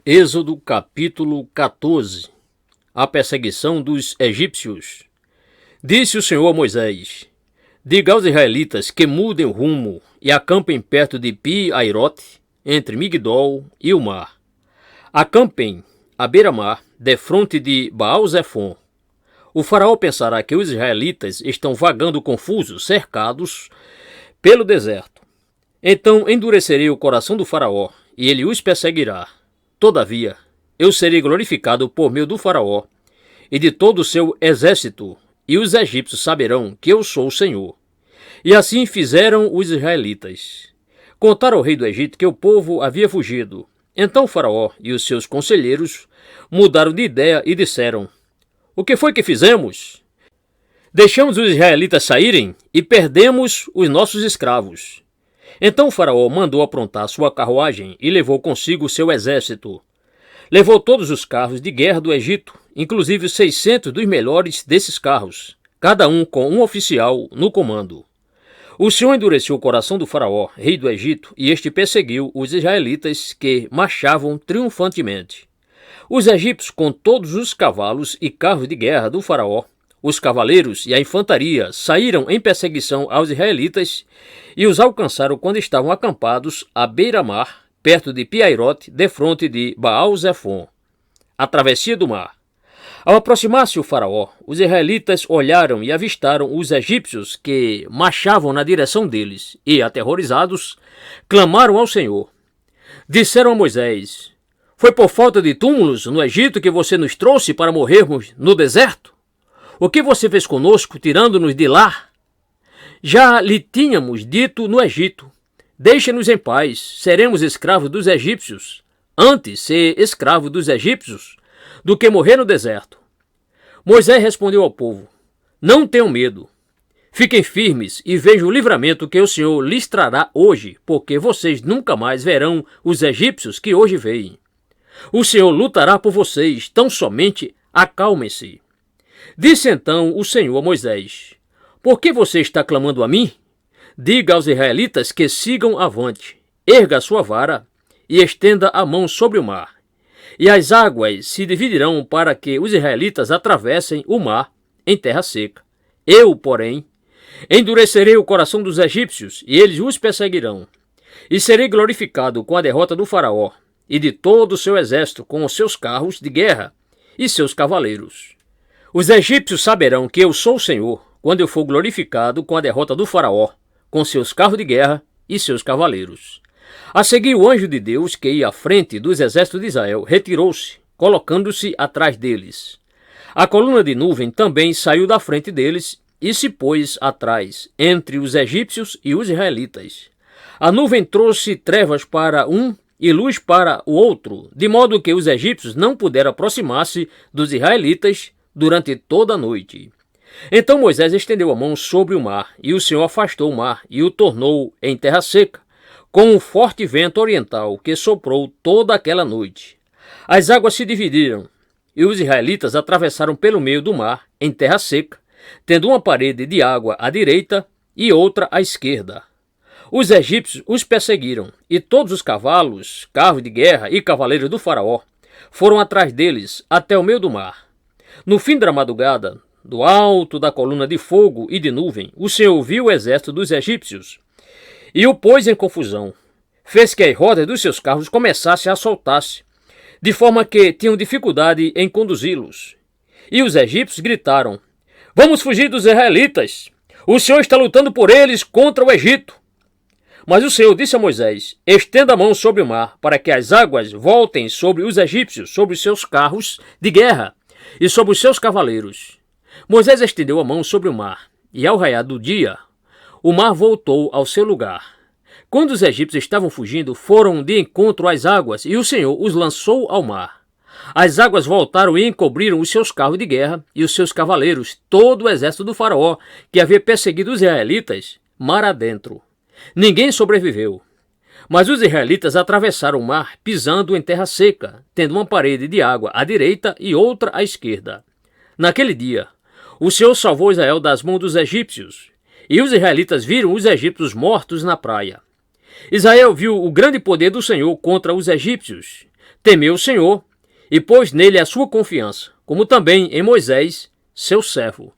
Êxodo capítulo 14. A perseguição dos egípcios. Disse o Senhor a Moisés: diga aos israelitas que mudem o rumo e acampem perto de Pi-Airote, entre Migdol e o mar. Acampem à beira-mar, defronte de Baal-Zefon. O faraó pensará que os israelitas estão vagando confusos, cercados pelo deserto. Então endurecerei o coração do faraó, e ele os perseguirá. Todavia, eu serei glorificado por meio do faraó e de todo o seu exército, e os egípcios saberão que eu sou o Senhor. E assim fizeram os israelitas. Contaram ao rei do Egito que o povo havia fugido. Então o faraó e os seus conselheiros mudaram de ideia e disseram: o que foi que fizemos? Deixamos os israelitas saírem e perdemos os nossos escravos. Então o faraó mandou aprontar sua carruagem e levou consigo seu exército. Levou todos os carros de guerra do Egito, inclusive 600 dos melhores desses carros, cada um com um oficial no comando. O Senhor endureceu o coração do faraó, rei do Egito, e este perseguiu os israelitas que marchavam triunfantemente. Os egípcios, com todos os cavalos e carros de guerra do faraó, os cavaleiros e a infantaria saíram em perseguição aos israelitas e os alcançaram quando estavam acampados à beira-mar, perto de Pi-Airote, defronte de Baal-Zefon. A travessia do mar. Ao aproximar-se o faraó, os israelitas olharam e avistaram os egípcios que marchavam na direção deles e, aterrorizados, clamaram ao Senhor. Disseram a Moisés: foi por falta de túmulos no Egito que você nos trouxe para morrermos no deserto? O que você fez conosco, tirando-nos de lá? Já lhe tínhamos dito no Egito: deixe-nos em paz, seremos escravos dos egípcios. Antes ser escravo dos egípcios do que morrer no deserto. Moisés respondeu ao povo: não tenham medo. Fiquem firmes e vejam o livramento que o Senhor lhes trará hoje, porque vocês nunca mais verão os egípcios que hoje veem. O Senhor lutará por vocês, tão somente acalmem-se. Disse então o Senhor a Moisés: por que você está clamando a mim? Diga aos israelitas que sigam avante, erga a sua vara e estenda a mão sobre o mar. E as águas se dividirão para que os israelitas atravessem o mar em terra seca. Eu, porém, endurecerei o coração dos egípcios e eles os perseguirão. E serei glorificado com a derrota do faraó e de todo o seu exército com os seus carros de guerra e seus cavaleiros. Os egípcios saberão que eu sou o Senhor quando eu for glorificado com a derrota do faraó, com seus carros de guerra e seus cavaleiros. A seguir, o anjo de Deus, que ia à frente dos exércitos de Israel, retirou-se, colocando-se atrás deles. A coluna de nuvem também saiu da frente deles e se pôs atrás, entre os egípcios e os israelitas. A nuvem trouxe trevas para um e luz para o outro, de modo que os egípcios não puderam aproximar-se dos israelitas durante toda a noite. Então Moisés estendeu a mão sobre o mar, e o Senhor afastou o mar e o tornou em terra seca, com um forte vento oriental que soprou toda aquela noite. As águas se dividiram, e os israelitas atravessaram pelo meio do mar, em terra seca, tendo uma parede de água à direita e outra à esquerda. Os egípcios os perseguiram, e todos os cavalos, carros de guerra e cavaleiros do faraó foram atrás deles até o meio do mar. No fim da madrugada, do alto da coluna de fogo e de nuvem, o Senhor viu o exército dos egípcios e o pôs em confusão. Fez que as rodas dos seus carros começassem a soltar-se, de forma que tinham dificuldade em conduzi-los. E os egípcios gritaram: vamos fugir dos israelitas! O Senhor está lutando por eles contra o Egito. Mas o Senhor disse a Moisés: estenda a mão sobre o mar, para que as águas voltem sobre os egípcios, sobre os seus carros de guerra e sobre os seus cavaleiros. Moisés estendeu a mão sobre o mar, e ao raiar do dia, o mar voltou ao seu lugar. Quando os egípcios estavam fugindo, foram de encontro às águas, e o Senhor os lançou ao mar. As águas voltaram e encobriram os seus carros de guerra e os seus cavaleiros, todo o exército do faraó, que havia perseguido os israelitas, mar adentro. Ninguém sobreviveu. Mas os israelitas atravessaram o mar, pisando em terra seca, tendo uma parede de água à direita e outra à esquerda. Naquele dia, o Senhor salvou Israel das mãos dos egípcios, e os israelitas viram os egípcios mortos na praia. Israel viu o grande poder do Senhor contra os egípcios, temeu o Senhor e pôs nele a sua confiança, como também em Moisés, seu servo.